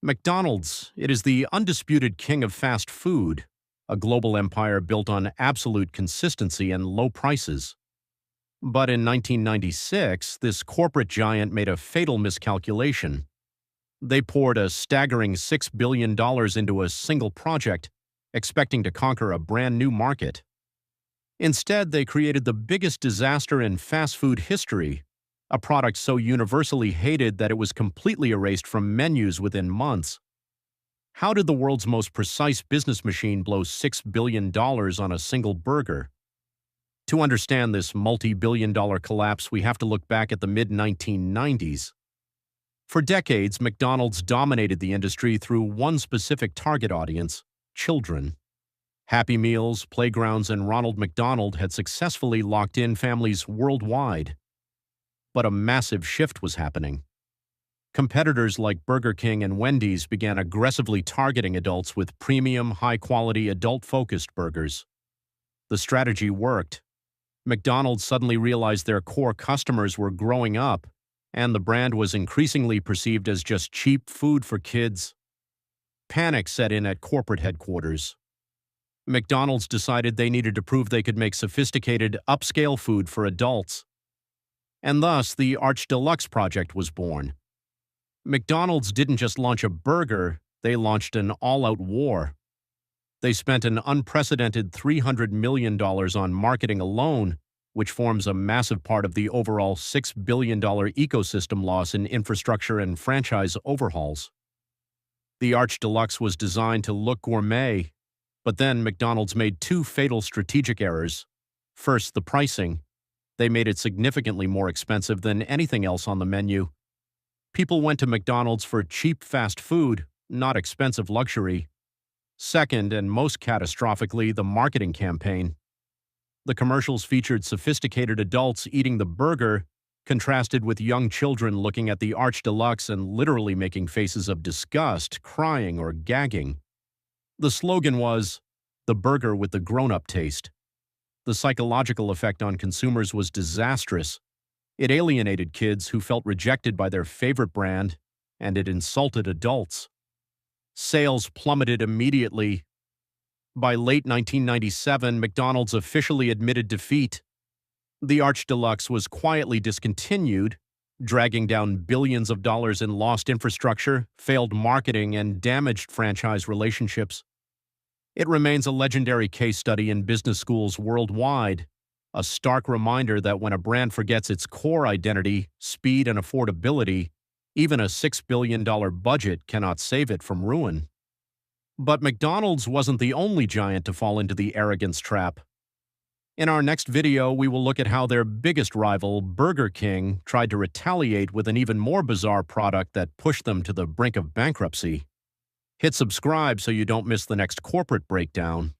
McDonald's, it is the undisputed king of fast food, a global empire built on absolute consistency and low prices. But in 1996, this corporate giant made a fatal miscalculation. They poured a staggering $6 billion into a single project, expecting to conquer a brand new market. Instead, they created the biggest disaster in fast food history, a product so universally hated that it was completely erased from menus within months. How did the world's most precise business machine blow $6 billion on a single burger? To understand this multi-billion-dollar collapse, we have to look back at the mid-1990s. For decades, McDonald's dominated the industry through one specific target audience: children. Happy Meals, Playgrounds, and Ronald McDonald had successfully locked in families worldwide. But a massive shift was happening. Competitors like Burger King and Wendy's began aggressively targeting adults with premium, high-quality, adult-focused burgers. The strategy worked. McDonald's suddenly realized their core customers were growing up, and the brand was increasingly perceived as just cheap food for kids. Panic set in at corporate headquarters. McDonald's decided they needed to prove they could make sophisticated, upscale food for adults. And thus, the Deluxe project was born. McDonald's didn't just launch a burger, they launched an all-out war. They spent an unprecedented $300 million on marketing alone, which forms a massive part of the overall $6 billion ecosystem loss in infrastructure and franchise overhauls. The Deluxe was designed to look gourmet, but then McDonald's made two fatal strategic errors. First, the pricing. They made it significantly more expensive than anything else on the menu. People went to McDonald's for cheap fast food, not expensive luxury. Second, and most catastrophically, the marketing campaign. The commercials featured sophisticated adults eating the burger, contrasted with young children looking at the Deluxe and literally making faces of disgust, crying, or gagging. The slogan was, "The burger with the grown-up taste." The psychological effect on consumers was disastrous. It alienated kids who felt rejected by their favorite brand, and it insulted adults. Sales plummeted immediately. By late 1997, McDonald's officially admitted defeat. The Deluxe was quietly discontinued, dragging down billions of dollars in lost infrastructure, failed marketing, and damaged franchise relationships. It remains a legendary case study in business schools worldwide, a stark reminder that when a brand forgets its core identity, speed, and affordability, even a $6 billion budget cannot save it from ruin. But McDonald's wasn't the only giant to fall into the arrogance trap. In our next video, we will look at how their biggest rival, Burger King, tried to retaliate with an even more bizarre product that pushed them to the brink of bankruptcy. Hit subscribe so you don't miss the next corporate breakdown.